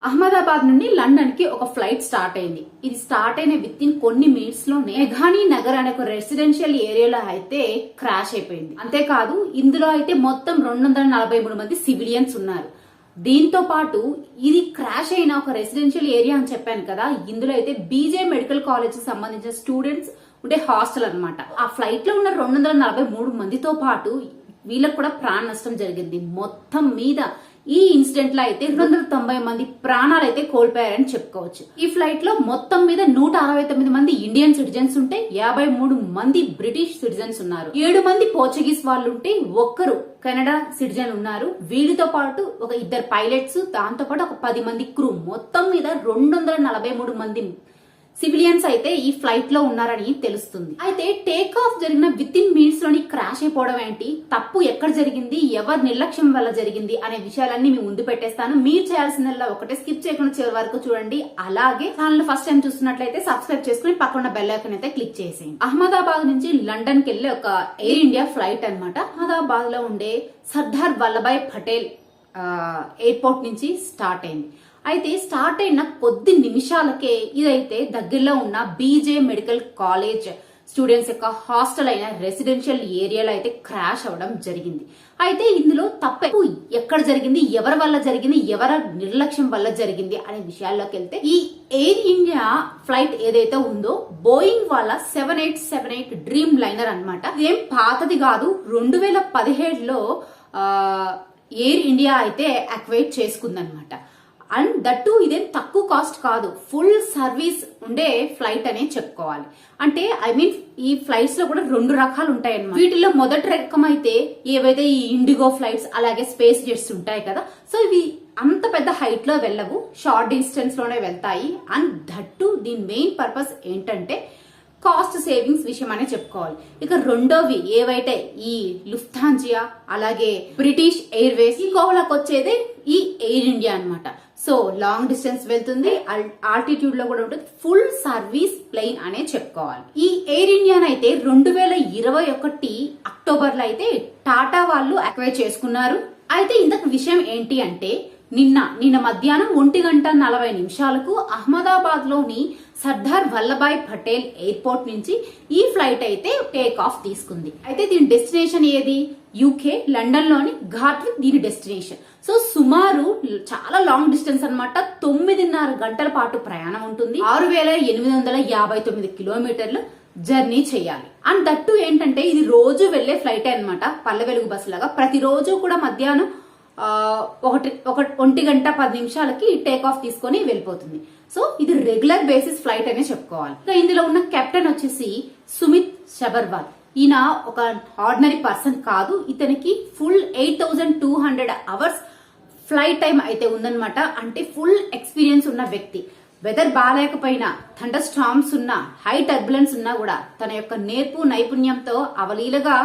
అహ్మదాబాద్ నుండి లండన్ కి ఒక ఫ్లైట్ స్టార్ట్ అయింది. ఇది స్టార్ట్ అయిన విత్ ఇన్ కొన్ని మినిట్స్ లోనే మెఘానీ నగర్ అనే ఒక రెసిడెన్షియల్ ఏరియాలో అయితే క్రాష్ అయిపోయింది. అంతేకాదు ఇందులో అయితే మొత్తం 243 మంది సివిలియన్స్ ఉన్నారు. దీంతో పాటు ఇది క్రాష్ అయిన ఒక రెసిడెన్షియల్ ఏరియా అని చెప్పాను కదా, ఇందులో అయితే బీజే మెడికల్ కాలేజ్ కి సంబంధించిన స్టూడెంట్స్ ఉండే హాస్టల్ అన్నమాట. ఆ ఫ్లైట్ లో ఉన్న 243 మందితో పాటు వీళ్ళకు కూడా ప్రాణ నష్టం జరిగింది. మొత్తం మీద ఈ ఇన్సిడెంట్ లో అయితే 290 మంది ప్రాణాలు అయితే కోల్పోయారని చెప్పుకోవచ్చు. ఈ ఫ్లైట్ లో మొత్తం మీద 169 మంది ఇండియన్ సిటిజన్స్ ఉంటే 53 మంది బ్రిటిష్ సిటిజన్స్ ఉన్నారు. 7 మంది పోర్చుగీస్ వాళ్ళు ఉంటే ఒక్కరు కెనడా సిటిజన్ ఉన్నారు. వీళ్ళతో పాటు ఒక 2 పైలట్స్, దాంతో పాటు ఒక 10 మంది క్రూ, మొత్తం మీద 243 మంది సివిలియన్స్ అయితే ఈ ఫ్లైట్ లో ఉన్నారని తెలుస్తుంది. అయితే టేక్ ఆఫ్ జరిగిన విత్ ఇన్ మినిట్స్ లోని క్రాష్ అయిపోవడం ఏంటి, తప్పు ఎక్కడ జరిగింది, ఎవరి నిర్లక్ష్యం వల్ల జరిగింది అనే విషయాలన్నీ మీ ముందు పెట్టేస్తాను. మీరు చేయాల్సిందల్లా ఒకటే, స్కిప్ చేయకుండా చివరి వరకు చూడండి. అలాగే ఛానల్ ఫస్ట్ టైం చూస్తున్నట్లయితే సబ్స్క్రైబ్ చేసుకుని పక్కన బెల్ ఐకాన్ అయితే క్లిక్ చేసేయండి. అహ్మదాబాద్ నుంచి లండన్ కి వెళ్లే ఒక ఎయిర్ ఇండియా ఫ్లైట్ అన్నమాట. అహ్మదాబాద్ లో ఉండే సర్దార్ వల్లభాయ్ పటేల్ ఎయిర్పోర్ట్ నుంచి స్టార్ట్ అయింది. అయితే స్టార్ట్ అయిన కొద్ది నిమిషాలకే ఇదైతే దగ్గరలో ఉన్న బీజే మెడికల్ కాలేజ్ స్టూడెంట్స్ యొక్క హాస్టల్ అయిన రెసిడెన్షియల్ ఏరియాలో అయితే క్రాష్ అవ్వడం జరిగింది. అయితే ఇందులో తప్పు ఎక్కడ జరిగింది, ఎవరి వల్ల జరిగింది, ఎవరి నిర్లక్ష్యం వల్ల జరిగింది అనే విషయాల్లోకి వెళ్తే, ఈ ఎయిర్ ఇండియా ఫ్లైట్ ఏదైతే ఉందో బోయింగ్ వాళ్ళ 7878 డ్రీమ్ లైనర్ అన్నమాట. ఇదేం పాతది కాదు, 2017లో ఎయిర్ ఇండియా అయితే అక్వైర్ చేసుకుందనమాట. అండ్ దట్టు ఇదేం తక్కువ కాస్ట్ కాదు, ఫుల్ సర్వీస్ ఉండే ఫ్లైట్ అనే చెప్పుకోవాలి. అంటే ఈ ఫ్లైట్స్ లో కూడా 2 రకాలు ఉంటాయి అన్నమాట. వీటిలో మొదటి రకం అయితే ఏవైతే ఈ ఇండిగో ఫ్లైట్స్, అలాగే స్పేస్ జెట్స్ ఉంటాయి కదా, సో ఇవి అంత పెద్ద హైట్ లో వెళ్ళవు, షార్ట్ డిస్టెన్స్ లోనే వెళ్తాయి. అండ్ దట్టు దీని మెయిన్ పర్పస్ ఏంటంటే కాస్ట్ సేవింగ్స్ విషయం అనే చెప్పుకోవాలి. ఇక రెండోవి ఏవైతే ఈ లుఫ్తాంజియా, అలాగే బ్రిటిష్ ఎయిర్వేస్, ఈ కోవలకు వచ్చేదే ఈ ఎయిర్ ఇండియా అన్నమాట. సో లాంగ్ డిస్టెన్స్ వెళ్తుంది, ఆల్టిట్యూడ్ లో కూడా ఉంటుంది, ఫుల్ సర్వీస్ ప్లేన్ అనే చెప్పుకోవాలి. ఈ ఎయిర్ ఇండియాన్ అయితే 2021 అక్టోబర్ లో అయితే టాటా వాళ్ళు అక్వైర్ చేసుకున్నారు. అయితే ఇంతకు విషయం ఏంటి అంటే, నిన్న మధ్యాహ్నం 1:40 అహ్మదాబాద్ లోని సర్దార్ వల్లభాయ్ పటేల్ ఎయిర్పోర్ట్ నుంచి ఈ ఫ్లైట్ అయితే టేక్ ఆఫ్ తీసుకుంది. అయితే దీని డెస్టినేషన్ ఏది, యూకే లండన్ లోని ఘాట్విక్ దీని డెస్టినేషన్. సో సుమారు చాలా లాంగ్ డిస్టెన్స్ అన్నమాట. 9.5 గంటల పాటు ప్రయాణం ఉంటుంది. 6859 కిలోమీటర్లు జర్నీ చేయాలి. అండ్ దట్టు ఏంటంటే ఇది రోజు వెళ్లే ఫ్లైట్ అన్నమాట, పల్లె వెలుగు బస్సు లాగా. ప్రతిరోజు కూడా మధ్యాహ్నం 1:10 టేక్ ఆఫ్ తీసుకొని వెళ్ళిపోతుంది. సో ఇది రెగ్యులర్ బేసిస్ ఫ్లైట్ అనే చెప్పుకోవాలి. ఇందులో ఉన్న కెప్టెన్ వచ్చేసి సుమిత్ సబర్వాల్. ఈయన ఒక ఆర్డినరీ పర్సన్ కాదు, ఇతనికి ఫుల్ 8200 అవర్స్ ఫ్లైట్ టైం అయితే ఉందన్నమాట. అంటే ఫుల్ ఎక్స్పీరియన్స్ ఉన్న వ్యక్తి. వెదర్ బాగాలేకపోయినా, థండర్ స్టార్మ్స్ ఉన్నా, హై టర్బులెన్స్ ఉన్నా కూడా తన యొక్క నేర్పు నైపుణ్యంతో అవలీలగా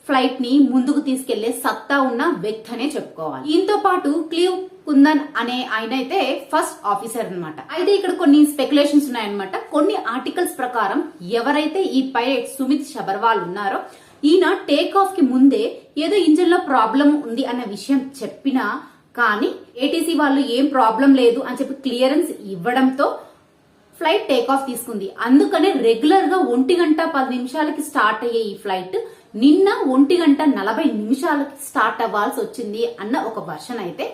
ఫ్లైట్ ని ముందుకు తీసుకెళ్లే సత్తా ఉన్న వ్యక్తి అనే చెప్పుకోవాలి. దీంతో పాటు క్లీవ్ కుందన్ అనే ఆయన అయితే ఫస్ట్ ఆఫీసర్ అన్నమాట. అయితే ఇక్కడ కొన్ని స్పెక్యులేషన్స్ ఉన్నాయన్నమాట. కొన్ని ఆర్టికల్స్ ప్రకారం ఎవరైతే ఈ పైలట్ సుమిత్ సబర్వాల్ ఉన్నారో, ఈయన టేక్ ఆఫ్ కి ముందే ఏదో ఇంజిన్ లో ప్రాబ్లం ఉంది అన్న విషయం చెప్పినా కానీ ఏటీసీ వాళ్ళు ఏం ప్రాబ్లం లేదు అని చెప్పి క్లియరెన్స్ ఇవ్వడంతో ఫ్లైట్ టేక్ ఆఫ్ తీసుకుంది. అందుకనే రెగ్యులర్ గా 1:10 స్టార్ట్ అయ్యే ఈ ఫ్లైట్ నిన్న 1:40 స్టార్ట్ అవ్వాల్సి వచ్చింది అన్న ఒక వర్షన్ అయితే,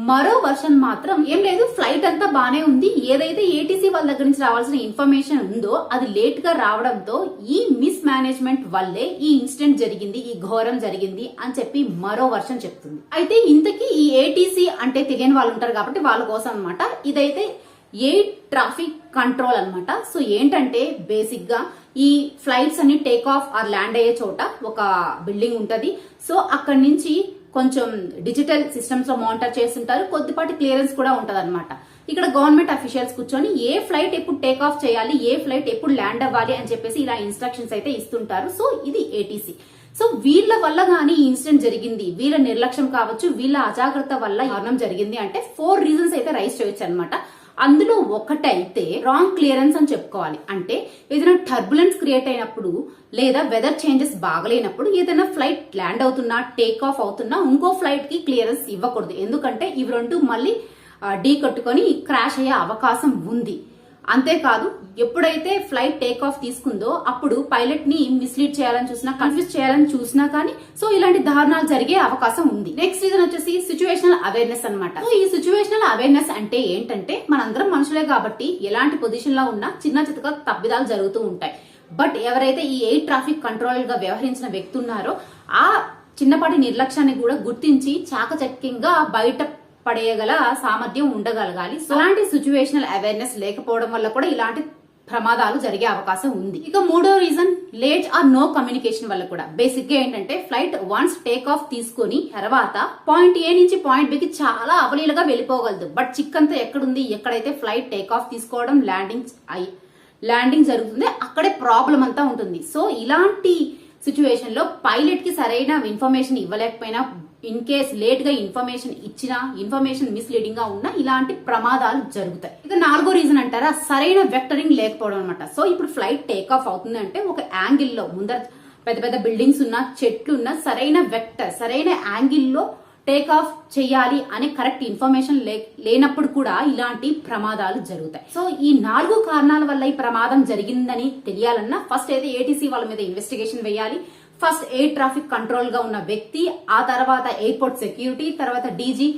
మరో వర్షన్ మాత్రం ఏం లేదు, ఫ్లైట్ అంతా బానే ఉంది, ఏదైతే ఏటీసీ వాళ్ళ దగ్గర నుంచి రావాల్సిన ఇన్ఫర్మేషన్ ఉందో అది లేట్ గా రావడంతో ఈ మిస్ మేనేజ్మెంట్ వల్లే ఈ ఇన్సిడెంట్ జరిగింది, ఈ ఘోరం జరిగింది అని చెప్పి మరో వర్షన్ చెప్తుంది. అయితే ఇంతకీ ఈ ఏటీసీ అంటే తెలియని వాళ్ళు ఉంటారు కాబట్టి వాళ్ళ కోసం అన్నమాట. ఇదైతే ఎయిర్ ట్రాఫిక్ కంట్రోల్ అన్నమాట. సో ఏంటంటే బేసిక్ గా ఈ ఫ్లైట్స్ అన్ని టేక్ ఆఫ్ ఆర్ ల్యాండ్ అయ్యే చోట ఒక బిల్డింగ్ ఉంటది. సో అక్కడి నుంచి కొంచెం డిజిటల్ సిస్టమ్స్ లో మానిటర్ చేస్తుంటారు, కొద్దిపాటి క్లియరెన్స్ కూడా ఉంటది అనమాట. ఇక్కడ గవర్నమెంట్ అఫీషియల్స్ కూర్చొని ఏ ఫ్లైట్ ఎప్పుడు టేక్ ఆఫ్ చేయాలి, ఏ ఫ్లైట్ ఎప్పుడు ల్యాండ్ అవ్వాలి అని చెప్పేసి ఇలా ఇన్స్ట్రక్షన్స్ అయితే ఇస్తుంటారు. సో ఇది ఏటీసీ. సో వీళ్ళ వల్ల గానీ ఈ ఇన్సిడెంట్ జరిగింది, వీళ్ళ నిర్లక్ష్యం కావచ్చు, వీళ్ళ అజాగ్రత్త వల్ల కారణం జరిగింది అంటే 4 రీజన్స్ అయితే రైజ్ చేయొచ్చు అనమాట. అందులో ఒకటైతే రాంగ్ క్లియరెన్స్ అని చెప్పుకోవాలి. అంటే ఏదైనా టర్బులెన్స్ క్రియేట్ అయినప్పుడు, లేదా వెదర్ చేంజెస్ బాగలేనప్పుడు ఏదైనా ఫ్లైట్ ల్యాండ్ అవుతున్నా, టేక్ ఆఫ్ అవుతున్నా ఇంకో ఫ్లైట్ కి క్లియరెన్స్ ఇవ్వకూడదు. ఎందుకంటే ఇవి రెండు మళ్ళీ ఢీ కొట్టుకొని క్రాష్ అయ్యే అవకాశం ఉంది. అంతేకాదు ఎప్పుడైతే ఫ్లైట్ టేక్ ఆఫ్ తీసుకుందో అప్పుడు పైలట్ ని మిస్లీడ్ చేయాలని చూసినా, కన్ఫ్యూజ్ చేయాలని చూసినా కానీ సో ఇలాంటి దారుణాలు జరిగే అవకాశం ఉంది. నెక్స్ట్ రీజన్ వచ్చేసి సిచ్యువేషనల్ అవేర్నెస్ అన్నమాట. సో ఈ సిచ్యువేషనల్ అవేర్నెస్ అంటే ఏంటంటే మనందరం మనుషులే కాబట్టి ఎలాంటి పొజిషన్ లో ఉన్నా చిన్న చితక తప్పిదాలు జరుగుతూ ఉంటాయి. బట్ ఎవరైతే ఈ ఎయిర్ ట్రాఫిక్ కంట్రోల్ గా వ్యవహరించిన వ్యక్తి ఉన్నారో ఆ చిన్నపాటి నిర్లక్ష్యాన్ని కూడా గుర్తించి చాకచక్యంగా బయట పడేయగల సామర్థ్యం ఉండగలగాలి. సో అలాంటి సిచ్యువేషనల్ అవేర్నెస్ లేకపోవడం వల్ల కూడా ఇలాంటి ప్రమాదాలు జరిగే అవకాశం ఉంది. ఇక మూడో reason late or no communication వల్ల కూడా. బేసిక్ గా ఏంటంటే ఫ్లైట్ వన్స్ టేక్ ఆఫ్ తీసుకుని తర్వాత పాయింట్ ఏ నుంచి పాయింట్ బి కి చాలా అవలీలగా వెళ్ళిపోగలదు. బట్ చిక్కంతా ఎక్కడుంది, ఎక్కడైతే ఫ్లైట్ టేక్ ఆఫ్ తీసుకోవడం ల్యాండింగ్ జరుగుతుంది అక్కడే ప్రాబ్లం అంతా ఉంటుంది. సో ఇలాంటి సిచ్యువేషన్ లో పైలట్ కి సరైన ఇన్ఫర్మేషన్ ఇవ్వలేకపోయినా, ఇన్ కేస్ లేట్ గా ఇన్ఫర్మేషన్ ఇచ్చినా, ఇన్ఫర్మేషన్ మిస్లీడింగ్ గా ఉన్నా ఇలాంటి ప్రమాదాలు జరుగుతాయి. ఇక నాలుగో రీజన్ అంటారా సరైన వెక్టరింగ్ లేకపోవడం అనమాట. సో ఇప్పుడు ఫ్లైట్ టేక్ ఆఫ్ అవుతుంది అంటే ఒక యాంగిల్ లో ముందర పెద్ద పెద్ద బిల్డింగ్స్ ఉన్నా, చెట్లు ఉన్నా సరైన వెక్టర్, సరైన యాంగిల్లో టేక్ ఆఫ్ చేయాలి అనే కరెక్ట్ ఇన్ఫర్మేషన్ లేనప్పుడు కూడా ఇలాంటి ప్రమాదాలు జరుగుతాయి. సో ఈ 4 కారణాల వల్ల ఈ ప్రమాదం జరిగిందని తెలియాలన్నా ఫస్ట్ అయితే ఏటీసీ వాళ్ళ మీద ఇన్వెస్టిగేషన్ వేయాలి. ఫస్ట్ ఎయిర్ ట్రాఫిక్ కంట్రోల్ గా ఉన్న వ్యక్తి, ఆ తర్వాత ఎయిర్పోర్ట్ సెక్యూరిటీ, తర్వాత డీసీ,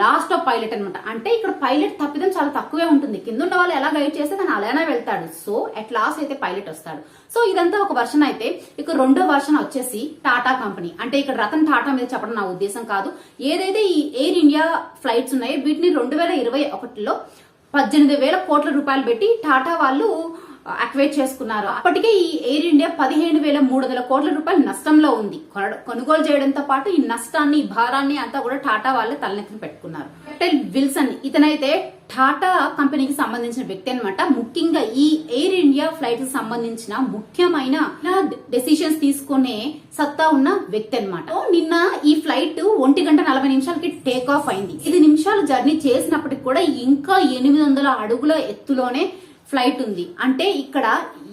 లాస్ట్ ఆఫ్ పైలట్ అనమాట. అంటే ఇక్కడ పైలట్ తప్పిదం చాలా తక్కువే ఉంటుంది. కింద ఉన్న వాళ్ళు ఎలా గైడ్ చేస్తే తను అలానే వెళ్తాడు. సో అట్ లాస్ట్ అయితే పైలట్ వస్తాడు. సో ఇదంతా ఒక వర్షన్ అయితే ఇక రెండో వర్షన్ వచ్చేసి టాటా కంపెనీ. అంటే ఇక్కడ రతన్ టాటా మీద చెప్పడం నా ఉద్దేశం కాదు. ఏదైతే ఈ ఎయిర్ ఇండియా ఫ్లైట్స్ ఉన్నాయో వీటిని 2021లో 18,000 కోట్ల రూపాయలు పెట్టి టాటా వాళ్ళు అక్వైర్ చేసుకున్నారు. అప్పటికే ఈ ఎయిర్ ఇండియా 15,300 కోట్ల రూపాయలు నష్టంలో ఉంది. కొనుగోలు చేయడంతో పాటు ఈ నష్టాన్ని, భారాన్ని అంతా కూడా టాటా వాళ్ళే తలనెత్తిన పెట్టుకున్నారు. కెప్టెన్ విల్సన్ ఇతనైతే టాటా కంపెనీకి సంబంధించిన వ్యక్తి అనమాట. ముఖ్యంగా ఈ ఎయిర్ ఇండియా ఫ్లైట్ కి సంబంధించిన ముఖ్యమైన డెసిషన్స్ తీసుకునే సత్తా ఉన్న వ్యక్తి అనమాట. నిన్న ఈ ఫ్లైట్ 1:40 టేక్ ఆఫ్ అయింది. 5 నిమిషాలు జర్నీ చేసినప్పటికి కూడా ఇంకా 800 అడుగుల ఎత్తులోనే ఫ్లైట్ ఉంది. అంటే ఇక్కడ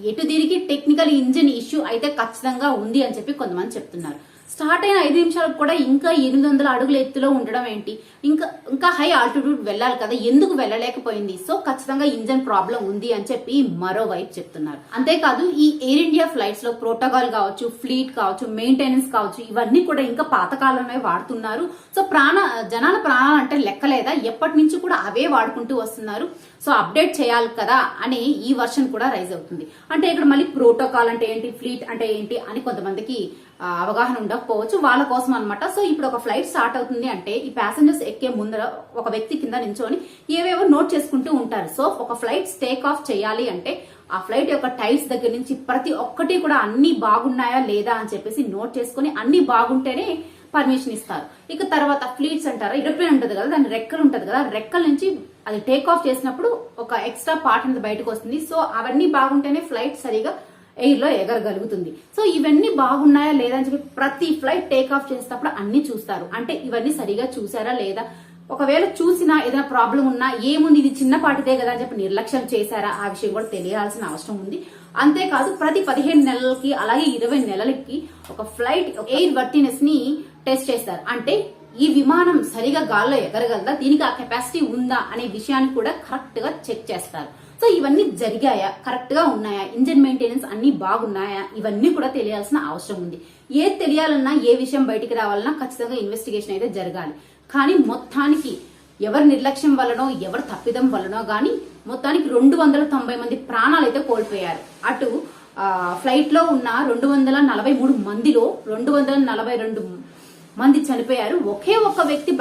ఎటు తిరిగి టెక్నికల్ ఇంజిన్ ఇష్యూ అయితే ఖచ్చితంగా ఉంది అని చెప్పి కొంతమంది చెప్తున్నారు. స్టార్ట్ అయిన 5 నిమిషాలకు కూడా ఇంకా 800 అడుగుల ఎత్తులో ఉండడం ఏంటి, ఇంకా హై ఆల్టిట్యూడ్ వెళ్ళాలి కదా, ఎందుకు వెళ్ళలేకపోయింది? సో ఖచ్చితంగా ఇంజన్ ప్రాబ్లం ఉంది అని చెప్పి మరోవైపు చెప్తున్నారు. అంతేకాదు ఈ ఎయిర్ ఇండియా ఫ్లైట్స్ లో ప్రోటోకాల్ కావచ్చు, ఫ్లీట్ కావచ్చు, మెయింటెనెన్స్ కావచ్చు, ఇవన్నీ కూడా ఇంకా పాతకాలమే వాడుతున్నారు. సో జనాల ప్రాణాలు అంటే లెక్కలేదా, ఎప్పటి నుంచి కూడా అవే వాడుకుంటూ వస్తున్నారు. సో అప్డేట్ చేయాలి కదా అని ఈ వర్షన్ కూడా రైజ్ అవుతుంది. అంటే ఇక్కడ మళ్ళీ ప్రోటోకాల్ అంటే ఏంటి, ఫ్లీట్ అంటే ఏంటి అని కొంతమందికి అవగాహన ఉండకపోవచ్చు, వాళ్ళ కోసం అనమాట. సో ఇప్పుడు ఒక ఫ్లైట్ స్టార్ట్ అవుతుంది అంటే ఈ ప్యాసింజర్స్ ఎక్కే ముందర ఒక వ్యక్తి కింద నించొని ఏవేవో నోట్ చేసుకుంటూ ఉంటారు. సో ఒక ఫ్లైట్ టేక్ ఆఫ్ చేయాలి అంటే ఆ ఫ్లైట్ యొక్క టైర్స్ దగ్గర నుంచి ప్రతి ఒక్కటి కూడా అన్ని బాగున్నాయా లేదా అని చెప్పేసి నోట్ చేసుకుని అన్ని బాగుంటేనే పర్మిషన్ ఇస్తారు. ఇక తర్వాత ఫ్లీట్స్ అంటారా, ఏరోప్లేన్ ఉంటది కదా, దాని రెక్కలు ఉంటది కదా, రెక్కల నుంచి అది టేక్ ఆఫ్ చేసినప్పుడు ఒక ఎక్స్ట్రా పార్ట్ అనేది బయటకు వస్తుంది. సో అవన్నీ బాగుంటేనే ఫ్లైట్ సరిగా ఎయిర్ లో ఎగరగలుగుతుంది. సో ఇవన్నీ బాగున్నాయా లేదా అని చెప్పి ప్రతి ఫ్లైట్ టేక్ ఆఫ్ చేసేటప్పుడు అన్ని చూస్తారు. అంటే ఇవన్నీ సరిగా చూసారా లేదా, ఒకవేళ చూసినా ఏదైనా ప్రాబ్లం ఉన్నా ఏముంది ఇది చిన్నపాటిదే కదా అని చెప్పి నిర్లక్ష్యం చేశారా, ఆ విషయం కూడా తెలియాల్సిన అవసరం ఉంది. అంతేకాదు ప్రతి 15 నెలలకి అలాగే 20 నెలలకి ఒక ఫ్లైట్ ఎయిర్ వర్తినెస్ ని టెస్ట్ చేస్తారు. అంటే ఈ విమానం సరిగా గాల్లో ఎగరగలదా, దీనికి ఆ కెపాసిటీ ఉందా అనే విషయాన్ని కూడా కరెక్ట్ గా చెక్ చేస్తారు. సో ఇవన్నీ జరిగాయా, కరెక్ట్ గా ఉన్నాయా, ఇంజిన్ మెయింటెనెన్స్ అన్ని బాగున్నాయా, ఇవన్నీ కూడా తెలియాల్సిన అవసరం ఉంది. ఏది తెలియాలన్నా, ఏ విషయం బయటికి రావాలన్నా ఖచ్చితంగా ఇన్వెస్టిగేషన్ అయితే జరగాలి. కానీ మొత్తానికి ఎవరి నిర్లక్ష్యం వల్లనో ఎవరి తప్పిదం వల్లనో గానీ మొత్తానికి 290 మంది ప్రాణాలు అయితే కోల్పోయారు. అటు ఫ్లైట్ లో ఉన్న 243 మందిలో 242 మంది చనిపోయారు. ఒకే ఒక్క వ్యక్తి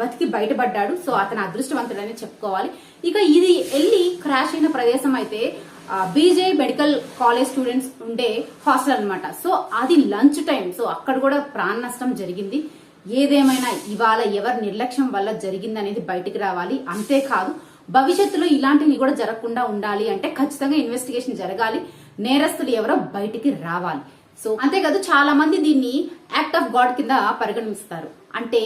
బతికి బయటపడ్డాడు. సో అతను అదృష్టవంతుడని చెప్పుకోవాలి. ఇక ఇది వెళ్ళి క్రాష్ అయిన ప్రదేశం అయితే బీజే మెడికల్ కాలేజ్ స్టూడెంట్స్ ఉండే హాస్టల్ అనమాట. సో అది లంచ్ టైం. సో అక్కడ కూడా ప్రాణ నష్టం జరిగింది. ఏదేమైనా ఇవాళ ఎవరి నిర్లక్ష్యం వల్ల జరిగింది అనేది బయటికి రావాలి. అంతేకాదు భవిష్యత్తులో ఇలాంటివి కూడా జరగకుండా ఉండాలి అంటే ఖచ్చితంగా ఇన్వెస్టిగేషన్ జరగాలి. నేరస్తులు ఎవరో బయటికి రావాలి. సో అంతేకాదు చాలా మంది దీన్ని యాక్ట్ ఆఫ్ గాడ్ కింద పరిగణిస్తారు. అంటే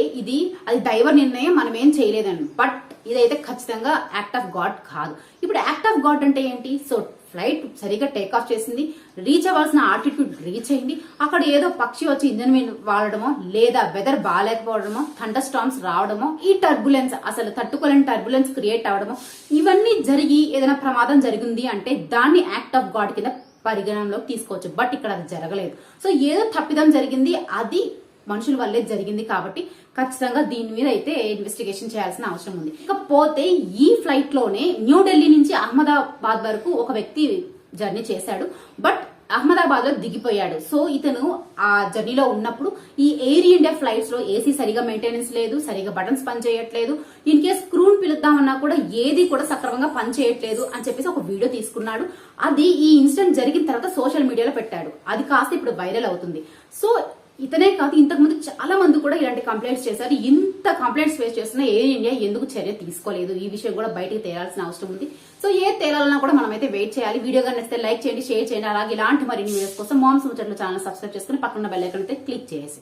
అది దైవ నిర్ణయం, మనం ఏం చేయలేదని. బట్ ఇదైతే ఖచ్చితంగా యాక్ట్ ఆఫ్ గాడ్ కాదు. ఇప్పుడు యాక్ట్ ఆఫ్ గాడ్ అంటే ఏంటి? సో ఫ్లైట్ సరిగా టేక్ ఆఫ్ చేసింది, రీచ్ అవ్వాల్సిన ఆల్టిట్యూడ్ రీచ్ అయింది. అక్కడ ఏదో పక్షి వచ్చి ఇంజన్ మీద వాడడమో, లేదా వెదర్ బాగాలేకపోవడమో, థండర్ స్టార్మ్స్ రావడమో, ఈ టర్బులెన్స్ అసలు తట్టుకోలేని టర్బులెన్స్ క్రియేట్ అవడమో, ఇవన్నీ జరిగి ఏదైనా ప్రమాదం జరిగింది అంటే దాన్ని యాక్ట్ ఆఫ్ గాడ్ కింద పరిగణనలోకి తీసుకోవచ్చు. బట్ ఇక్కడ అది జరగలేదు. సో ఏదో తప్పిదం జరిగింది, అది మనుషుల వల్లే జరిగింది. కాబట్టి ఖచ్చితంగా దీని మీద అయితే ఇన్వెస్టిగేషన్ చేయాల్సిన అవసరం ఉంది. ఇకపోతే ఈ ఫ్లైట్ లోనే న్యూఢిల్లీ నుంచి అహ్మదాబాద్ వరకు ఒక వ్యక్తి జర్నీ చేశాడు. బట్ అహ్మదాబాద్ లో దిగిపోయాడు. సో ఇతను ఆ జర్నీలో ఉన్నప్పుడు ఈ ఎయిర్ ఇండియా ఫ్లైట్స్ లో ఏసీ సరిగా మెయింటెనెన్స్ లేదు, సరిగా బటన్స్ పని చేయట్లేదు, ఇన్ కేస్ క్రూన్ పిలుద్దామన్నా కూడా ఏది కూడా సక్రమంగా పని చేయట్లేదు అని చెప్పేసి ఒక వీడియో తీసుకున్నాడు. అది ఈ ఇన్సిడెంట్ జరిగిన తర్వాత సోషల్ మీడియాలో పెట్టాడు. అది కాస్త ఇప్పుడు వైరల్ అవుతుంది. సో ఇతనే కాదు, ఇంతకు ముందు చాలా మంది కూడా ఇలాంటి కంప్లైంట్స్ చేశారు. ఇంత కంప్లైంట్స్ ఫేస్ చేస్తున్న ఎయిర్ ఇండియా ఎందుకు చర్య తీసుకోలేదు, ఈ విషయం కూడా బయటికి తేలాల్సిన అవసరం ఉంది. సో ఏ తేలాలన్నా కూడా మనం అయితే వెయిట్ చేయాలి. వీడియో కానీ నచ్చితే లైక్ చేయండి, షేర్ చేయండి. అలాగే ఇలాంటి మరిన్ని వీడియోస్ కోసం మామ్స్ ముచ్చట్లు ఛానల్ సబ్స్క్రైబ్ చేసుకుని పక్కన బెల్ ఐకాన్ అయితే క్లిక్ చేసి